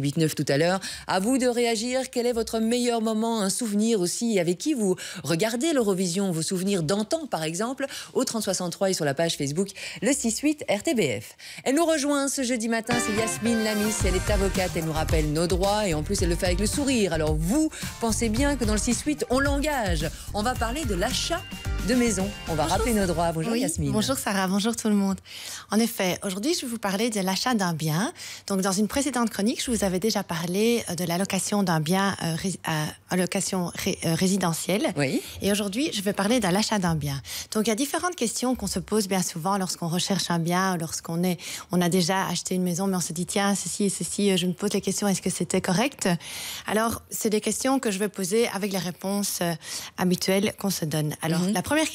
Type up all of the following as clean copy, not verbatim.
8-9 tout à l'heure. À vous de réagir. Quel est votre meilleur moment, un souvenir aussi, avec qui vous regardez l'Eurovision, vos souvenirs d'antan par exemple, au 3063 et sur la page Facebook, le 6-8 RTBF. Elle nous rejoint ce jeudi matin, c'est Yasmine Lamis, elle est avocate, elle nous rappelle nos droits et en plus elle le fait avec le sourire. Alors vous, pensez bien que dans le 6-8, on l'engage. On va parler de l'achat de maison. On va rappeler nos droits. Bonjour Yasmine. Bonjour Sarah, bonjour tout le monde. En effet, aujourd'hui je vais vous parler de l'achat d'un bien. Donc dans une précédente chronique, je vous avais déjà parlé de la location d'un bien à location résidentielle. Oui. Et aujourd'hui, je vais parler de l'achat d'un bien. Donc il y a différentes questions qu'on se pose bien souvent lorsqu'on recherche un bien, lorsqu'on a déjà acheté une maison, mais on se dit tiens, ceci et ceci, je me pose les questions, est-ce que c'était correct? Alors, c'est des questions que je vais poser avec les réponses habituelles qu'on se donne. Alors, la première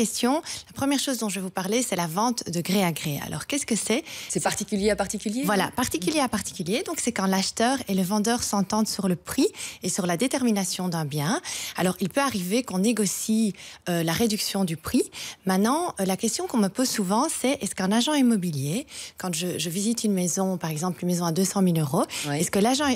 chose dont je vais vous parler, c'est la vente de gré à gré. Alors, qu'est-ce que c'est? C'est particulier à particulier? Voilà, particulier à particulier. Donc, c'est quand l'acheteur et le vendeur s'entendent sur le prix et sur la détermination d'un bien. Alors, il peut arriver qu'on négocie la réduction du prix. Maintenant, la question qu'on me pose souvent, c'est est-ce qu'un agent immobilier, quand je visite une maison, par exemple une maison à 200 000 €, Oui. est-ce que l'agent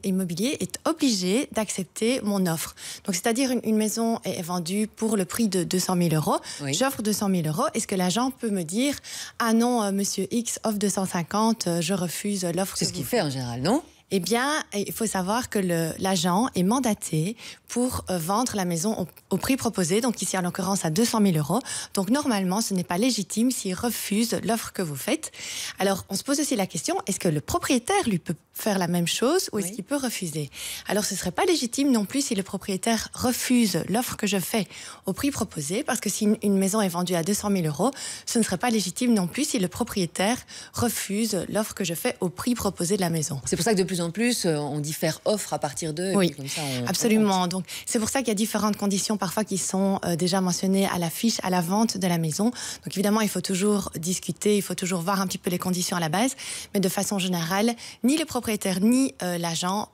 immobilier est obligé d'accepter mon offre? Donc, c'est-à-dire une maison est vendue pour le prix de 200 000 €. Oui. J'offre 200 000 €. Est-ce que l'agent peut me dire ah non, monsieur X offre 250, je refuse l'offre? C'est ce qu'il fait en général, non? Eh bien, il faut savoir que l'agent est mandaté pour vendre la maison au prix proposé, donc ici en l'occurrence à 200 000 €. Donc normalement, ce n'est pas légitime s'il refuse l'offre que vous faites. Alors, on se pose aussi la question, est-ce que le propriétaire, lui, peut faire la même chose ou est-ce qu'il peut refuser? Alors, ce ne serait pas légitime non plus si le propriétaire refuse l'offre que je fais au prix proposé, parce que si une maison est vendue à 200 000 €, ce ne serait pas légitime non plus si le propriétaire refuse l'offre que je fais au prix proposé de la maison. C'est pour ça que de plus en plus, on diffère offre à partir d'eux. Oui, comme ça, absolument. Donc, c'est pour ça qu'il y a différentes conditions parfois qui sont déjà mentionnées à la fiche, à la vente de la maison. Donc, évidemment, il faut toujours discuter, il faut toujours voir un petit peu les conditions à la base. Mais de façon générale, ni le propriétaire ni l'agent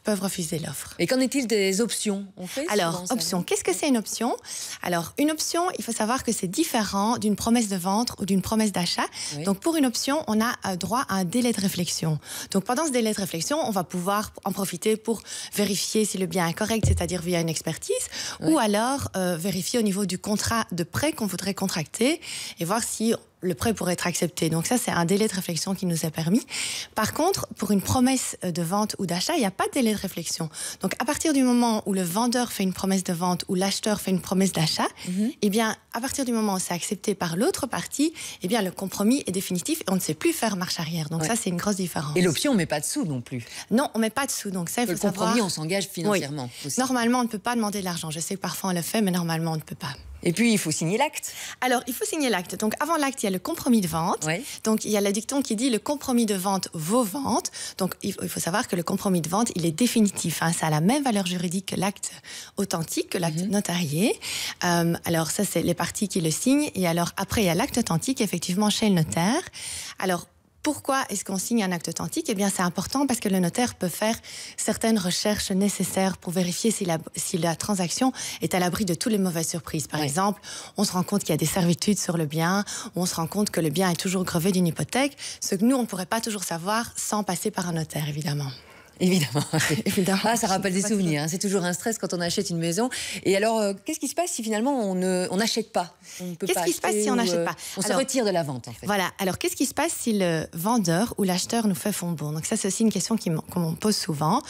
peuvent refuser l'offre. Et qu'en est-il des options? Alors, option, qu'est-ce que c'est une option? Alors, une option, il faut savoir que c'est différent d'une promesse de vente ou d'une promesse d'achat. Oui. Donc, pour une option, on a droit à un délai de réflexion. Donc, pendant ce délai de réflexion, on va pouvoir en profiter pour vérifier si le bien est correct, c'est-à-dire via une expertise, Oui. ou alors vérifier au niveau du contrat de prêt qu'on voudrait contracter et voir si le prêt pourrait être accepté. Donc ça, c'est un délai de réflexion qui nous est permis. Par contre, pour une promesse de vente ou d'achat, il n'y a pas de délai de réflexion. Donc à partir du moment où le vendeur fait une promesse de vente ou l'acheteur fait une promesse d'achat, eh bien, à partir du moment où c'est accepté par l'autre partie, eh bien, le compromis est définitif et on ne sait plus faire marche arrière. Donc ça, c'est une grosse différence. Et l'option, on ne met pas de sous non plus. Non, on ne met pas de sous. Donc ça, il faut Le savoir. compromis, on s'engage financièrement. Oui. Aussi. Normalement, on ne peut pas demander de l'argent. Je sais que parfois on le fait, mais normalement, on ne peut pas. Et puis, il faut signer l'acte. Alors, il faut signer l'acte. Donc, avant l'acte, il y a le compromis de vente. Oui. Donc, il y a le dicton qui dit le compromis de vente vaut vente. Donc, il faut savoir que le compromis de vente, il est définitif. Ça a la même valeur juridique que l'acte authentique, que l'acte notarié. Alors, ça, c'est les parties qui le signent. Et alors, après, il y a l'acte authentique, effectivement, chez le notaire. Alors, pourquoi est-ce qu'on signe un acte authentique? Eh bien, c'est important parce que le notaire peut faire certaines recherches nécessaires pour vérifier si la transaction est à l'abri de toutes les mauvaises surprises. Par exemple, on se rend compte qu'il y a des servitudes sur le bien, ou on se rend compte que le bien est toujours grevé d'une hypothèque, ce que nous, on ne pourrait pas toujours savoir sans passer par un notaire, évidemment. Évidemment. Évidemment. Ah, ça rappelle des souvenirs. C'est toujours un stress quand on achète une maison. Et alors, qu'est-ce qui se passe si finalement on n'achète pas? Qu'est-ce qui se passe si on n'achète pas? On se retire de la vente, en fait. Voilà. Alors, qu'est-ce qui se passe si le vendeur ou l'acheteur nous fait fond bon? Donc ça, c'est aussi une question qu'on me pose souvent.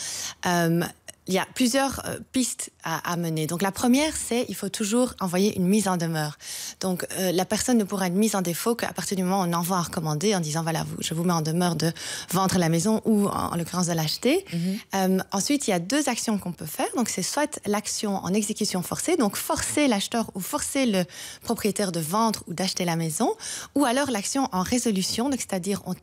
Il y a plusieurs pistes à mener. Donc la première, c'est il faut toujours envoyer une mise en demeure. Donc la personne ne pourra être mise en défaut qu'à partir du moment où on envoie un recommandé en disant voilà, je vous mets en demeure de vendre la maison ou en l'occurrence de l'acheter. Ensuite, il y a deux actions qu'on peut faire. Donc c'est soit l'action en exécution forcée, donc forcer l'acheteur ou forcer le propriétaire de vendre ou d'acheter la maison, ou alors l'action en résolution, donc c'est-à-dire on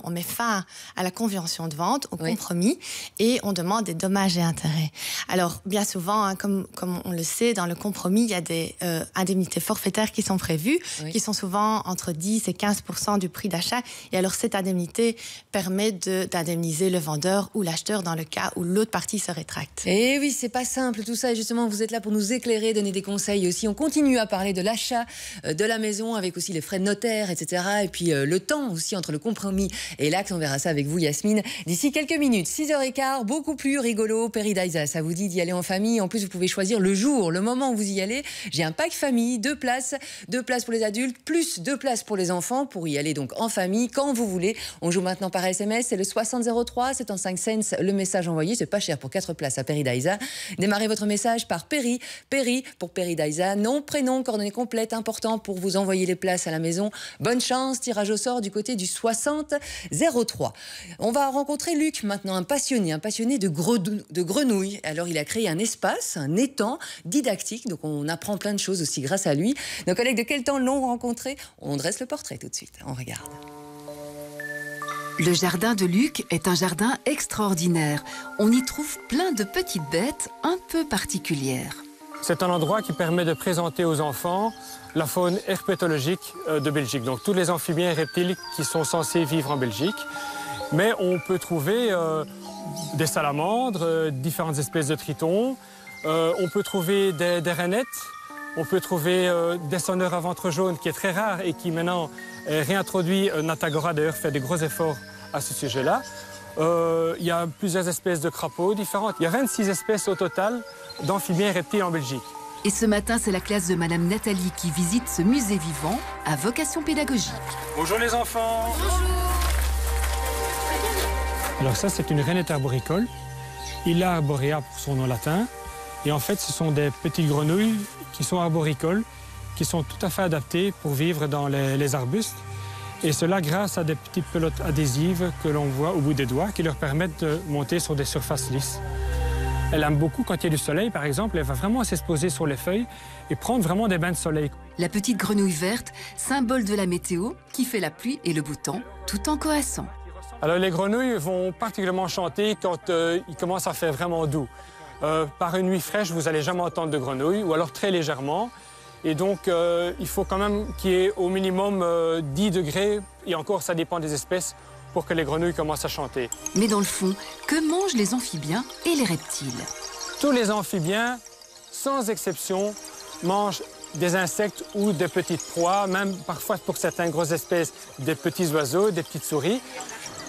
met fin à la convention de vente, au compromis, et on demande des dommages et intérêts. rémunérer. Alors, bien souvent, hein, comme on le sait, dans le compromis, il y a des indemnités forfaitaires qui sont prévues, qui sont souvent entre 10 et 15% du prix d'achat. Et alors, cette indemnité permet d'indemniser le vendeur ou l'acheteur dans le cas où l'autre partie se rétracte. Et oui, c'est pas simple tout ça. Et justement, vous êtes là pour nous éclairer, donner des conseils aussi. On continue à parler de l'achat de la maison avec aussi les frais de notaire, etc. Et puis le temps aussi entre le compromis et l'acte. On verra ça avec vous, Yasmine, d'ici quelques minutes. 6h15, beaucoup plus rigolo. Peridaisa, ça vous dit d'y aller en famille. En plus, vous pouvez choisir le jour, le moment où vous y allez. J'ai un pack famille, 2 places pour les adultes, plus 2 places pour les enfants, pour y aller donc en famille, quand vous voulez. On joue maintenant par SMS, c'est le 6003, c'est en 5 cents le message envoyé. C'est pas cher pour 4 places à Peridaisa. Démarrez votre message par Peri pour Peridaisa. Nom, prénom, coordonnées complètes, important pour vous envoyer les places à la maison. Bonne chance, tirage au sort du côté du 6003. On va rencontrer Luc maintenant, un passionné de grenouilles. Alors il a créé un espace, un étang didactique, donc on apprend plein de choses aussi grâce à lui. Nos collègues de Quel temps l'ont rencontré? On dresse le portrait tout de suite, on regarde. Le jardin de Luc est un jardin extraordinaire. On y trouve plein de petites bêtes un peu particulières. C'est un endroit qui permet de présenter aux enfants la faune herpétologique de Belgique. Donc tous les amphibiens et reptiles qui sont censés vivre en Belgique. Mais on peut trouver des salamandres, différentes espèces de tritons. On peut trouver des rainettes. On peut trouver des sonneurs à ventre jaune, qui est très rare et qui maintenant est réintroduit. Natagora d'ailleurs fait des gros efforts à ce sujet-là. Il y a plusieurs espèces de crapauds différentes. Il y a 26 espèces au total d'amphibiens et reptiles en Belgique. Et ce matin, c'est la classe de Madame Nathalie qui visite ce musée vivant à vocation pédagogique. Bonjour les enfants. Bonjour. Alors ça, c'est une rainette arboricole. Illa arborea pour son nom latin. Et en fait, ce sont des petites grenouilles qui sont arboricoles, qui sont tout à fait adaptées pour vivre dans les arbustes. Et cela grâce à des petites pelotes adhésives que l'on voit au bout des doigts qui leur permettent de monter sur des surfaces lisses. Elle aime beaucoup quand il y a du soleil, par exemple. Elle va vraiment s'exposer sur les feuilles et prendre vraiment des bains de soleil. La petite grenouille verte, symbole de la météo, qui fait la pluie et le beau temps, tout en coassant. Alors les grenouilles vont particulièrement chanter quand il commence à faire vraiment doux. Par une nuit fraîche, vous n'allez jamais entendre de grenouilles, ou alors très légèrement. Et donc, il faut quand même qu'il y ait au minimum 10 degrés, et encore, ça dépend des espèces, pour que les grenouilles commencent à chanter. Mais dans le fond, que mangent les amphibiens et les reptiles? Tous les amphibiens, sans exception, mangent des insectes ou des petites proies, même parfois pour certaines grosses espèces, des petits oiseaux, des petites souris.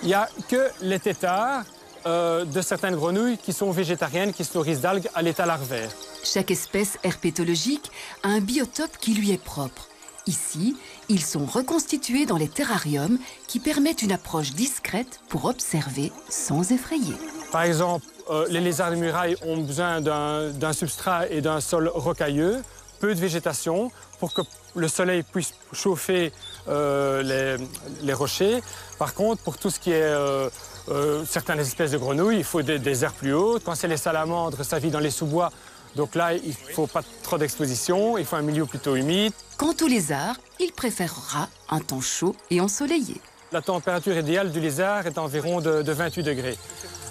Il n'y a que les têtards de certaines grenouilles qui sont végétariennes, qui se nourrissent d'algues à l'état larvaire. Chaque espèce herpétologique a un biotope qui lui est propre. Ici, ils sont reconstitués dans les terrariums qui permettent une approche discrète pour observer sans effrayer. Par exemple, les lézards de muraille ont besoin d'un substrat et d'un sol rocailleux, peu de végétation, pour que le soleil puisse chauffer les rochers. Par contre, pour tout ce qui est certaines espèces de grenouilles, il faut des aires plus hautes. Quand c'est les salamandres, ça vit dans les sous-bois. Donc là, il ne faut pas trop d'exposition, il faut un milieu plutôt humide. Quant au lézard, il préférera un temps chaud et ensoleillé. La température idéale du lézard est environ de 28 degrés.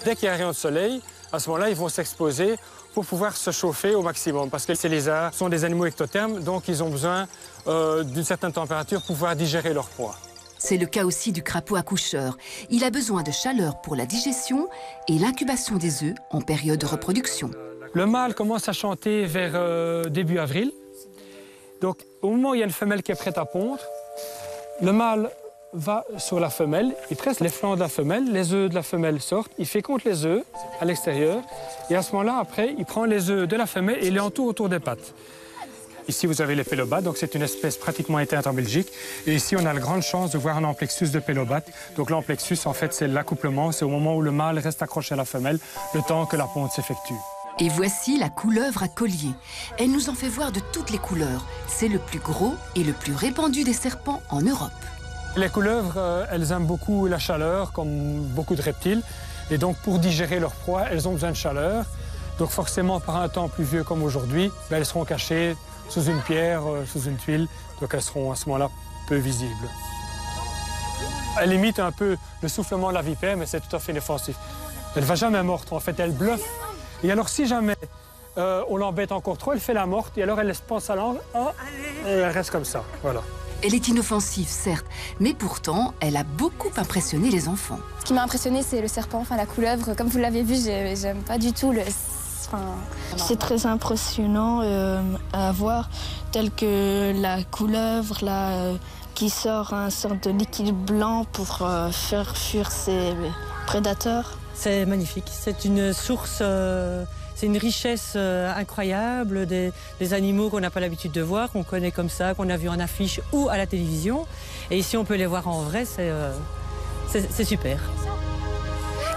Dès qu'il y a un rayon de soleil, à ce moment-là, ils vont s'exposer pour pouvoir se chauffer au maximum. Parce que ces lézards sont des animaux ectothermes, donc ils ont besoin d'une certaine température pour pouvoir digérer leur proie. C'est le cas aussi du crapaud accoucheur. Il a besoin de chaleur pour la digestion et l'incubation des œufs en période de reproduction. Le mâle commence à chanter vers début avril. Donc, au moment où il y a une femelle qui est prête à pondre, le mâle va sur la femelle, il presse les flancs de la femelle, les œufs de la femelle sortent, il féconde les œufs à l'extérieur, et à ce moment-là, après, il prend les œufs de la femelle et il les entoure autour des pattes. Ici, vous avez les pélobates, donc c'est une espèce pratiquement éteinte en Belgique. Et ici, on a la grande chance de voir un amplexus de pélobate. Donc l'amplexus, en fait, c'est l'accouplement, c'est au moment où le mâle reste accroché à la femelle, le temps que la ponte s'effectue. Et voici la couleuvre à collier. Elle nous en fait voir de toutes les couleurs. C'est le plus gros et le plus répandu des serpents en Europe. Les couleuvres, elles aiment beaucoup la chaleur, comme beaucoup de reptiles. Et donc, pour digérer leur proie, elles ont besoin de chaleur. Donc forcément, par un temps pluvieux comme aujourd'hui, elles seront cachées sous une pierre, sous une tuile. Donc elles seront à ce moment-là peu visibles. Elle imite un peu le soufflement de la vipère, mais c'est tout à fait inoffensif. Elle ne va jamais mordre. En fait, elle bluffe Et alors si jamais on l'embête encore trop, elle fait la morte et alors elle laisse pas sa langue, et elle reste comme ça, voilà. Elle est inoffensive, certes, mais pourtant, elle a beaucoup impressionné les enfants. Ce qui m'a impressionné, c'est le serpent, enfin la couleuvre. Comme vous l'avez vu, j'aime pas du tout le... C'est très impressionnant à voir, tel que la couleuvre qui sort un sorte de liquide blanc pour faire fuir ses prédateurs. C'est magnifique, c'est une source, c'est une richesse incroyable, des animaux qu'on n'a pas l'habitude de voir, qu'on connaît comme ça, qu'on a vu en affiche ou à la télévision. Et ici, on peut les voir en vrai, c'est super.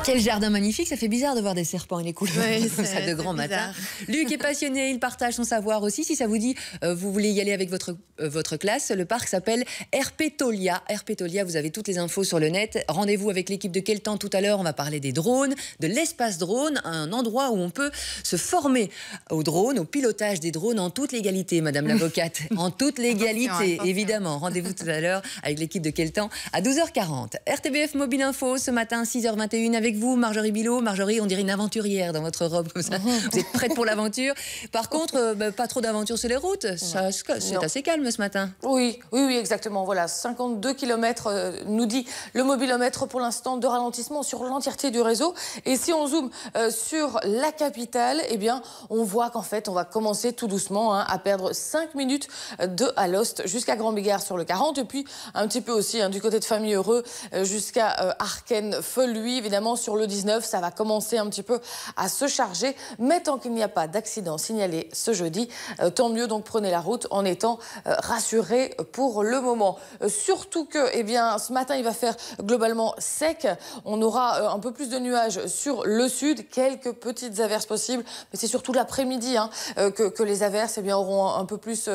Quel jardin magnifique, ça fait bizarre de voir des serpents et des couleuvres comme ça de grand matin. Luc est passionné, il partage son savoir aussi. Si ça vous dit, vous voulez y aller avec votre classe, le parc s'appelle Herpetolia. Herpetolia, vous avez toutes les infos sur le net. Rendez-vous avec l'équipe de Quel Temps tout à l'heure. On va parler des drones, de l'espace drone, un endroit où on peut se former au drone, au pilotage des drones en toute légalité, Madame l'avocate. En toute légalité, évidemment. Rendez-vous tout à l'heure avec l'équipe de Quel Temps à 12h40. RTBF Mobile Info ce matin, 6h21 avec vous, Marjorie Bilot. Marjorie, on dirait une aventurière dans votre robe comme ça. Vous êtes prête pour l'aventure. Par contre, pas trop d'aventure sur les routes. C'est assez calme ce matin. Oui, exactement. Voilà, 52 km nous dit le mobilomètre pour l'instant de ralentissement sur l'entièreté du réseau. Et si on zoome sur la capitale, eh bien, on voit qu'en fait, on va commencer tout doucement à perdre 5 minutes de Alost jusqu'à Grand-Bigard sur le 40. Et puis, un petit peu aussi du côté de Famille-Heureux jusqu'à Arken-Feluy, évidemment, sur le 19, ça va commencer un petit peu à se charger. Mais tant qu'il n'y a pas d'accident signalé ce jeudi, tant mieux, donc prenez la route en étant rassurés pour le moment. Surtout que, eh bien, ce matin, il va faire globalement sec. On aura un peu plus de nuages sur le sud, quelques petites averses possibles, mais c'est surtout l'après-midi que les averses, eh bien, auront un peu plus,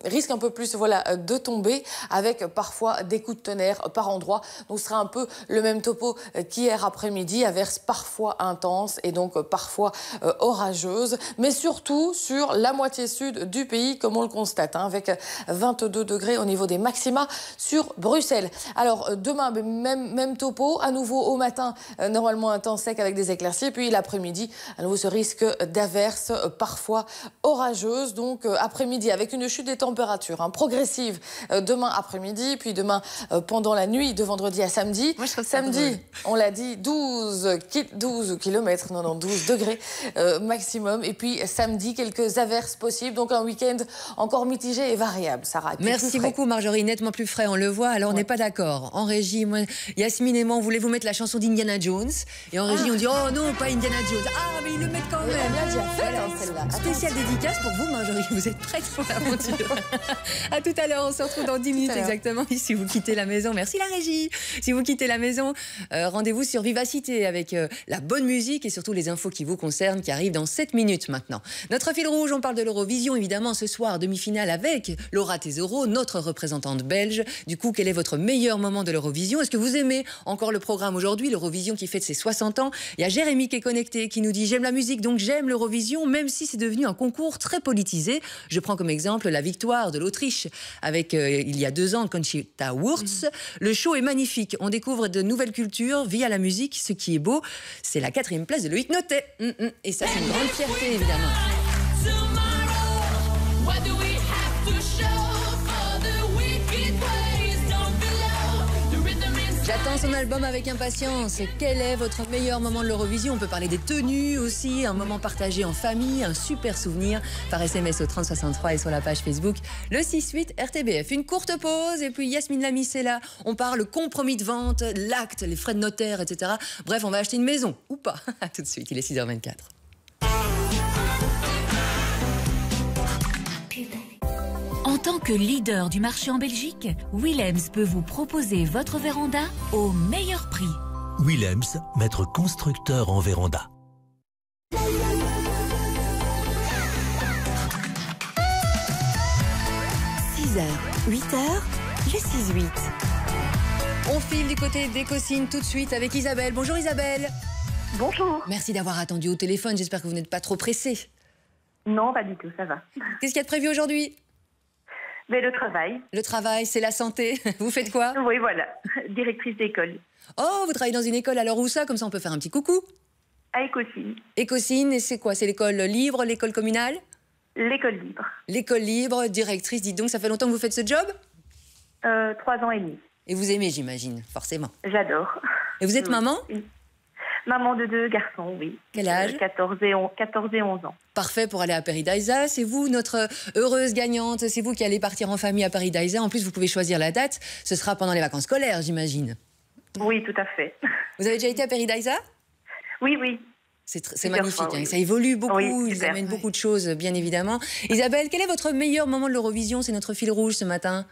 risquent un peu plus, voilà, de tomber, avec parfois des coups de tonnerre par endroit. Donc, ce sera un peu le même topo qu'hier après-midi, averses parfois intenses et donc parfois orageuses, mais surtout sur la moitié sud du pays, comme on le constate, avec 22 degrés au niveau des maxima sur Bruxelles. Alors demain, même topo, à nouveau au matin, normalement un temps sec avec des éclaircies, puis l'après-midi, à nouveau ce risque d'averses parfois orageuses, donc après-midi avec une chute des températures progressive demain après-midi, puis demain pendant la nuit de vendredi à samedi. Moi, je trouve ça samedi, on l'a dit, 12 km, non, 12 degrés maximum. Et puis samedi, quelques averses possibles. Donc un week-end encore mitigé et variable, Sarah. Merci beaucoup, Marjorie. Nettement plus frais, on le voit. Alors, on n'est pas d'accord. En régie, moi, Yasmine et moi, on voulait vous mettre la chanson d'Indiana Jones. Et en régie, on dit, oh non, pas Indiana Jones. Ah, mais ils le mettent quand même. On l'a déjà fait, celle-là. Spéciale dédicace pour vous, Marjorie. Vous êtes prête pour l'aventure. À tout à l'heure. On se retrouve dans 10 minutes exactement. Si vous quittez la maison, merci la régie. Si vous quittez la maison, rendez-vous sur Vivacité avec la bonne musique et surtout les infos qui vous concernent qui arrivent dans 7 minutes maintenant. Notre fil rouge, on parle de l'Eurovision évidemment ce soir, demi-finale avec Laura Tesoro, notre représentante belge. Du coup, quel est votre meilleur moment de l'Eurovision? Est-ce que vous aimez encore le programme aujourd'hui, l'Eurovision qui fête ses 60 ans? Il y a Jérémy qui est connecté, qui nous dit « J'aime la musique, donc j'aime l'Eurovision, même si c'est devenu un concours très politisé. » Je prends comme exemple la victoire de l'Autriche avec, il y a 2 ans, Conchita Wurst. Le show est magnifique. On découvre de nouvelles cultures via la musique. Ce qui est beau, c'est la 4e place de Loïc Notet. Et ça, c'est une grande fierté, évidemment. J'attends son album avec impatience. Quel est votre meilleur moment de l'Eurovision? On peut parler des tenues aussi, un moment partagé en famille, un super souvenir par SMS au 3063 et sur la page Facebook, le 6-8 RTBF. Une courte pause et puis Yasmine Lamy, c'est là. On parle compromis de vente, l'acte, les frais de notaire, etc. Bref, on va acheter une maison ou pas. À tout de suite, il est 6h24. En tant que leader du marché en Belgique, Willems peut vous proposer votre véranda au meilleur prix. Willems, maître constructeur en véranda. 6h, 8h, le 6-8. On file du côté des Cossines tout de suite avec Isabelle. Bonjour Isabelle. Bonjour. Merci d'avoir attendu au téléphone. J'espère que vous n'êtes pas trop pressée. Non, pas du tout, ça va. Qu'est-ce qu'il y a de prévu aujourd'hui? Mais le travail. Le travail, c'est la santé. Vous faites quoi? Oui, voilà. Directrice d'école. Oh, vous travaillez dans une école, alors où ça? Comme ça, on peut faire un petit coucou. À Écosine. Écosine, et c'est quoi? C'est l'école libre, l'école communale? L'école libre. L'école libre, directrice, dites donc, ça fait longtemps que vous faites ce job? 3 ans et demi. Et vous aimez, j'imagine, forcément. J'adore. Et vous êtes maman? Maman de 2 garçons, oui. Quel âge? 14 et 11 ans. Parfait pour aller à Paradisa. C'est vous, notre heureuse gagnante. C'est vous qui allez partir en famille à Paradisa. En plus, vous pouvez choisir la date. Ce sera pendant les vacances scolaires, j'imagine. Oui, tout à fait. Vous avez déjà été à Paradisa? Oui, oui. C'est magnifique, hein. Ça évolue beaucoup, oui, ils amènent beaucoup de choses, bien évidemment. Isabelle, quel est votre meilleur moment de l'Eurovision? C'est notre fil rouge ce matin.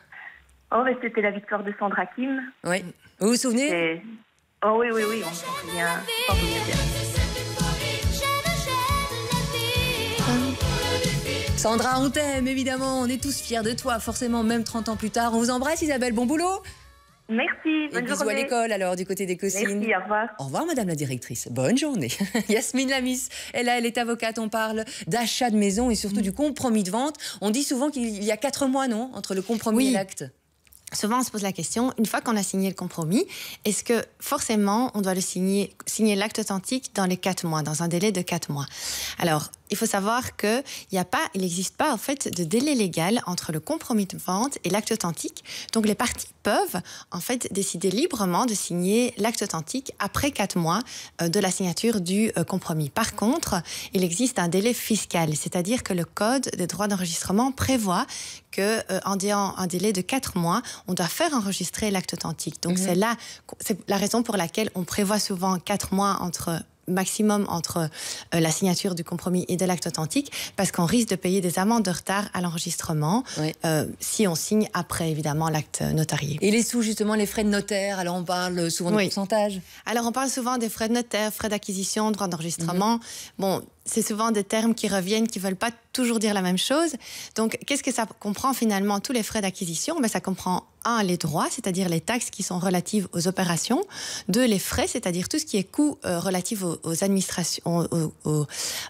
Oh, mais c'était la victoire de Sandra Kim. Oui. Vous vous souvenez? Oh oui, oui, oui, on s'en souvient. Sandra, on t'aime, évidemment. On est tous fiers de toi, forcément, même 30 ans plus tard. On vous embrasse, Isabelle. Bon boulot. Merci, bonne Et bisous journée. à l'école, alors, du côté d'Écosine. Merci, au revoir. Au revoir, madame la directrice. Bonne journée. Yasmine Lamis, elle est avocate. On parle d'achat de maison et surtout du compromis de vente. On dit souvent qu'il y a 4 mois, non, entre le compromis et l'acte? Souvent, on se pose la question, une fois qu'on a signé le compromis, est-ce que forcément, on doit le signer l'acte authentique dans les 4 mois, dans un délai de 4 mois? Alors, il faut savoir qu'il n'existe pas en fait de délai légal entre le compromis de vente et l'acte authentique. Donc, les parties peuvent en fait décider librement de signer l'acte authentique après 4 mois de la signature du compromis. Par contre, il existe un délai fiscal, c'est-à-dire que le Code des droits d'enregistrement prévoit que en un délai de 4 mois, on doit faire enregistrer l'acte authentique. Donc, c'est la raison pour laquelle on prévoit souvent 4 mois maximum entre la signature du compromis et de l'acte authentique, parce qu'on risque de payer des amendes de retard à l'enregistrement si on signe après, évidemment, l'acte notarié. Et les sous, justement, les frais de notaire, alors on parle souvent de pourcentage? Alors, on parle souvent des frais de notaire, frais d'acquisition, droits d'enregistrement. Bon, c'est souvent des termes qui reviennent, qui ne veulent pas toujours dire la même chose. Donc, qu'est-ce que ça comprend finalement? Tous les frais d'acquisition, ça comprend 1, les droits, c'est-à-dire les taxes qui sont relatives aux opérations. 2, les frais, c'est-à-dire tout ce qui est coûts relatifs aux administrations,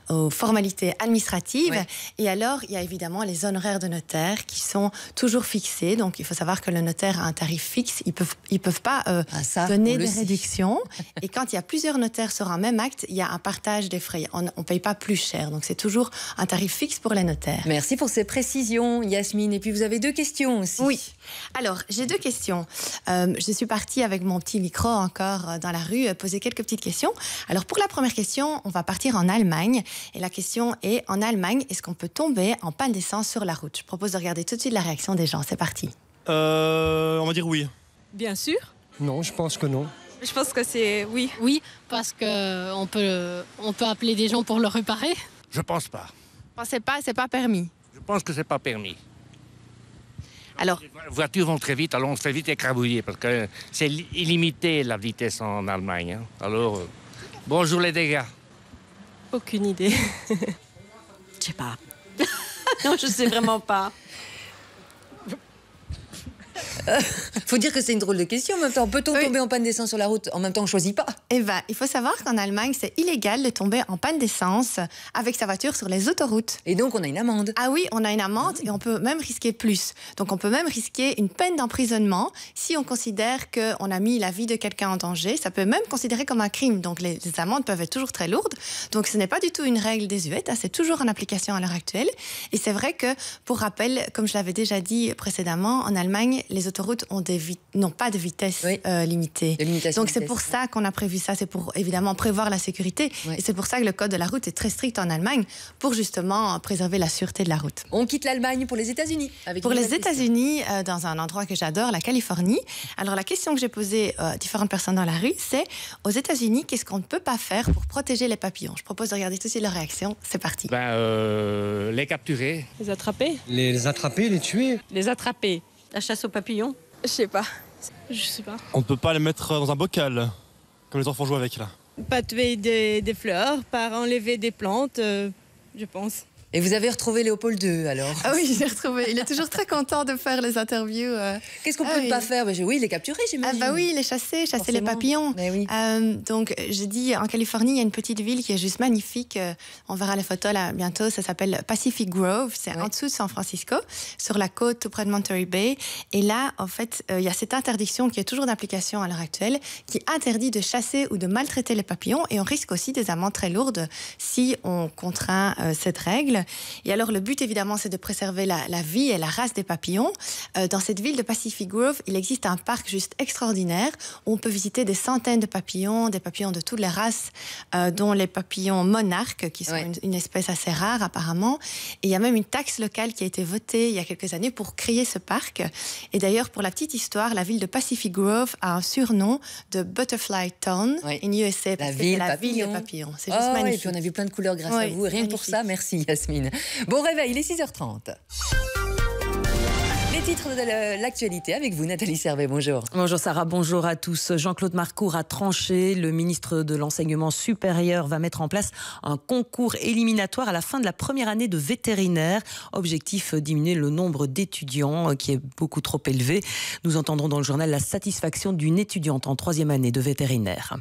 aux formalités administratives. Oui. Et alors, il y a évidemment les honoraires de notaire qui sont toujours fixés. Donc, il faut savoir que le notaire a un tarif fixe. Ils peuvent pas donner des réductions. Et quand il y a plusieurs notaires sur un même acte, il y a un partage des frais. On ne paye pas plus cher. Donc, c'est toujours un tarif fixe pour les notaires. Merci pour ces précisions, Yasmine. Et puis, vous avez 2 questions aussi. Oui. Alors, j'ai 2 questions. Je suis partie avec mon petit micro encore dans la rue, poser quelques petites questions. Alors, pour la première question, on va partir en Allemagne. Et la question est, en Allemagne, est-ce qu'on peut tomber en panne d'essence sur la route? Je propose de regarder tout de suite la réaction des gens. C'est parti. On va dire oui. Bien sûr. Non, je pense que non. Je pense que c'est oui. Oui, parce qu'on peut appeler des gens pour le réparer. Je pense pas. C'est pas permis. Je pense que c'est pas permis. Alors, les voitures vont très vite, alors on se fait vite écrabouiller parce que c'est illimité la vitesse en Allemagne. Hein. Alors, bonjour les dégâts. Aucune idée. Je sais pas. Non, je sais vraiment pas. Faut dire que c'est une drôle de question. En même temps, peut-on tomber en panne d'essence sur la route? En même temps, on ne choisit pas. Eh ben, il faut savoir qu'en Allemagne, c'est illégal de tomber en panne d'essence avec sa voiture sur les autoroutes. Et donc, on a une amende. Ah oui, on a une amende et on peut même risquer plus. Donc, on peut même risquer une peine d'emprisonnement si on considère qu'on a mis la vie de quelqu'un en danger. Ça peut même considérer comme un crime. Donc, les amendes peuvent être toujours très lourdes. Donc, ce n'est pas du tout une règle désuète. C'est toujours en application à l'heure actuelle. Et c'est vrai que, pour rappel, comme je l'avais déjà dit précédemment, en Allemagne, les autoroutes n'ont pas de vitesse limitée. Donc c'est pour ça qu'on a prévu ça, c'est pour évidemment prévoir la sécurité. Et c'est pour ça que le code de la route est très strict en Allemagne, pour justement préserver la sûreté de la route. On quitte l'Allemagne pour les États-Unis. Pour les États-Unis, dans un endroit que j'adore, la Californie. Alors la question que j'ai posée à différentes personnes dans la rue, c'est aux États-Unis, qu'est-ce qu'on ne peut pas faire pour protéger les papillons? Je propose de regarder tout de suite leur réaction. C'est parti. Les capturer. Les attraper. Les attraper, les tuer. Les attraper. La chasse aux papillons? Je sais pas. Je sais pas. On ne peut pas les mettre dans un bocal, comme les enfants jouent avec là. Pas tuer des fleurs, pas enlever des plantes, je pense. Et vous avez retrouvé Léopold II alors? Ah oui, je l'ai retrouvé. Il est toujours très content de faire les interviews. Qu'est-ce qu'on peut ne pas faire? Oui, il est capturé, j'imagine. Ah bah oui, il est chassé les papillons. Oui. Donc, j'ai dit, en Californie, il y a une petite ville qui est juste magnifique. On verra les photos là bientôt. Ça s'appelle Pacific Grove. C'est en dessous de San Francisco, sur la côte, tout près de Monterey Bay. Et là, en fait, il y a cette interdiction qui est toujours d'application à l'heure actuelle, qui interdit de chasser ou de maltraiter les papillons. Et on risque aussi des amendes très lourdes si on contraint cette règle. Et alors, le but, évidemment, c'est de préserver la vie et la race des papillons. Dans cette ville de Pacific Grove, il existe un parc juste extraordinaire où on peut visiter des centaines de papillons, des papillons de toutes les races, dont les papillons monarques, qui sont une espèce assez rare, apparemment. Et il y a même une taxe locale qui a été votée il y a quelques années pour créer ce parc. Et d'ailleurs, pour la petite histoire, la ville de Pacific Grove a un surnom de Butterfly Town in USA. La ville des papillons. C'est juste magnifique. Et puis on a vu plein de couleurs grâce à vous. Rien que pour ça, merci Yasmine. Bon réveil, il est 6h30. Les titres de l'actualité avec vous, Nathalie Servet, bonjour. Bonjour Sarah, bonjour à tous. Jean-Claude Marcourt a tranché. Le ministre de l'Enseignement supérieur va mettre en place un concours éliminatoire à la fin de la première année de vétérinaire. Objectif, diminuer le nombre d'étudiants qui est beaucoup trop élevé. Nous entendrons dans le journal la satisfaction d'une étudiante en 3e année de vétérinaire.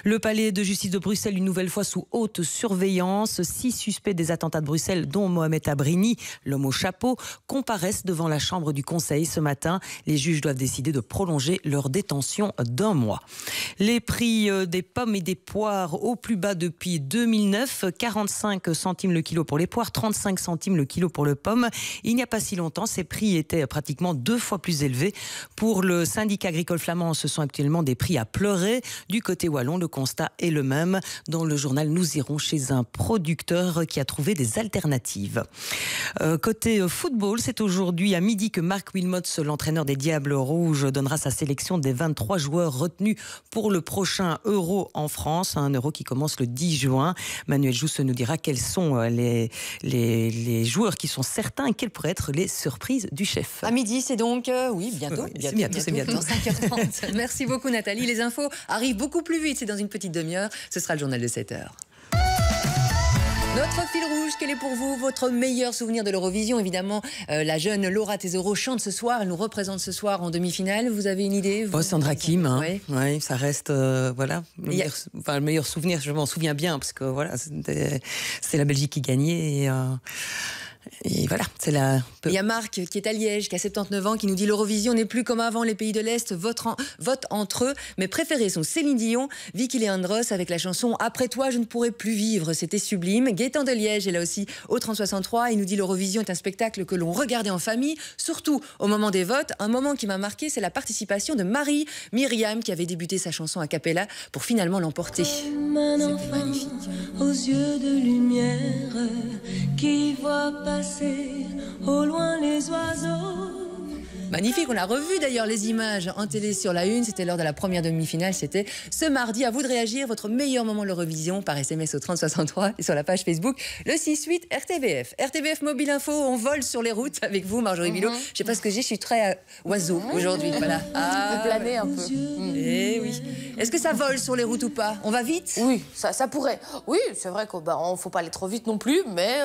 Le palais de justice de Bruxelles, une nouvelle fois sous haute surveillance. 6 suspects des attentats de Bruxelles, dont Mohamed Abrini, l'homme au chapeau, comparaissent devant la chambre du Conseil ce matin. Les juges doivent décider de prolonger leur détention d'1 mois. Les prix des pommes et des poires au plus bas depuis 2009. 45 centimes le kilo pour les poires, 35 centimes le kilo pour le pomme. Il n'y a pas si longtemps, ces prix étaient pratiquement 2 fois plus élevés. Pour le syndicat agricole flamand, ce sont actuellement des prix à pleurer. Du côté wallon, le constat est le même. Dans le journal, nous irons chez un producteur qui a trouvé des alternatives. Côté football, c'est aujourd'hui à midi que Marc Wilmots, l'entraîneur des Diables Rouges, donnera sa sélection des 23 joueurs retenus pour le prochain Euro en France, un Euro qui commence le 10 juin. Manuel Jousse nous dira quels sont les joueurs qui sont certains et quelles pourraient être les surprises du chef. À midi, c'est donc, bientôt. C'est bientôt. 5h30. Merci beaucoup Nathalie. Les infos arrivent beaucoup plus vite, c'est dans une petite demi-heure. Ce sera le journal de 7h. Notre fil rouge, quel est pour vous votre meilleur souvenir de l'Eurovision? Évidemment, la jeune Laura Tesoro chante ce soir, elle nous représente ce soir en demi-finale. Vous avez une idée? Sandra Kim, ouais, ça reste le meilleur souvenir, je m'en souviens bien, parce que voilà, c'est la Belgique qui gagnait et voilà, c'est la... Il y a Marc qui est à Liège, qui a 79 ans, qui nous dit l'Eurovision n'est plus comme avant, les pays de l'Est votent entre eux. Mes préférés sont Céline Dion, Vicky Leandros avec la chanson Après toi je ne pourrai plus vivre, c'était sublime. Gaëtan de Liège est là aussi au 3063, il nous dit l'Eurovision est un spectacle que l'on regardait en famille, surtout au moment des votes. Un moment qui m'a marqué, c'est la participation de Marie Myriam qui avait débuté sa chanson a cappella pour finalement l'emporter. Un enfant aux yeux de lumière qui voit passer au loin les oiseaux. Magnifique, on a revu d'ailleurs les images en télé sur la une, c'était lors de la première demi-finale, c'était ce mardi. À vous de réagir, votre meilleur moment de l'Eurovision par SMS au 3063 et sur la page Facebook, le 6-8 RTBF. RTBF Mobile Info, on vole sur les routes avec vous Marjorie Bilot. Je sais pas ce que j'ai, je suis très oiseau aujourd'hui. Voilà. Vous planez un peu. Eh oui. Est-ce que ça vole sur les routes ou pas? On va vite? Oui, ça pourrait. Oui, c'est vrai qu'il ne faut pas aller trop vite non plus, mais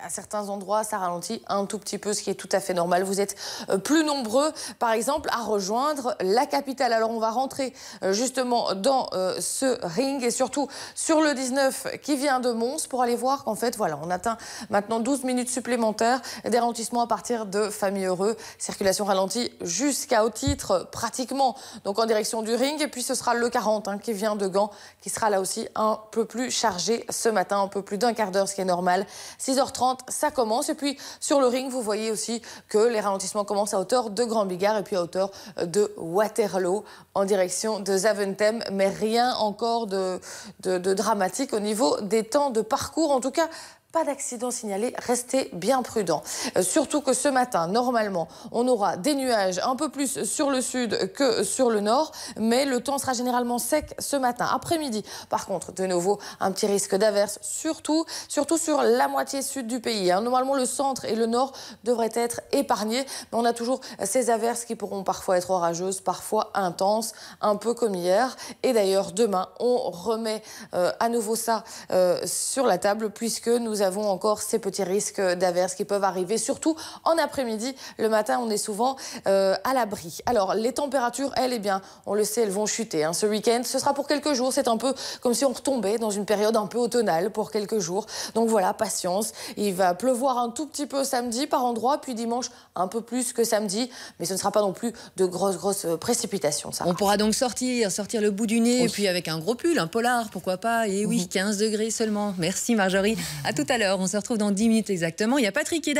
à certains endroits, ça ralentit un tout petit peu, ce qui est tout à fait normal. Vous êtes plus nombreux, par exemple, à rejoindre la capitale. Alors, on va rentrer justement dans ce ring et surtout sur le 19 qui vient de Mons pour aller voir qu'en fait, voilà, on atteint maintenant 12 minutes supplémentaires des ralentissements à partir de Famille Heureux. Circulation ralentie jusqu'à au titre pratiquement, donc en direction du ring. Et puis, ce sera le 40 qui vient de Gand, qui sera là aussi un peu plus chargé ce matin, un peu plus d'un quart d'heure, ce qui est normal. 6h30, ça commence. Et puis, sur le ring, vous voyez aussi que les ralentissements commencent à hauteur de Grand Bigard et puis à hauteur de Waterloo en direction de Zaventem, mais rien encore de dramatique au niveau des temps de parcours. En tout cas, pas d'accident signalé, restez bien prudents. Surtout que ce matin, normalement, on aura des nuages un peu plus sur le sud que sur le nord, mais le temps sera généralement sec ce matin. Après-midi, par contre, de nouveau, un petit risque d'averse, surtout sur la moitié sud du pays. Normalement, le centre et le nord devraient être épargnés, mais on a toujours ces averses qui pourront parfois être orageuses, parfois intenses, un peu comme hier. Et d'ailleurs, demain, on remet à nouveau ça sur la table, puisque nous avons encore ces petits risques d'averses qui peuvent arriver, surtout en après-midi. Le matin, on est souvent à l'abri. Alors, les températures, elles, eh bien, on le sait, elles vont chuter. Hein. Ce week-end, ce sera pour quelques jours. C'est un peu comme si on retombait dans une période un peu automnale pour quelques jours. Donc voilà, patience. Il va pleuvoir un tout petit peu samedi par endroit, puis dimanche un peu plus que samedi. Mais ce ne sera pas non plus de grosses précipitations. Ça. On pourra donc sortir le bout du nez, et puis avec un gros pull, un polar, pourquoi pas. Et oui, 15 degrés seulement. Merci Marjorie. À tout à l'heure. On se retrouve dans 10 minutes exactement. Il y a Patrick qui est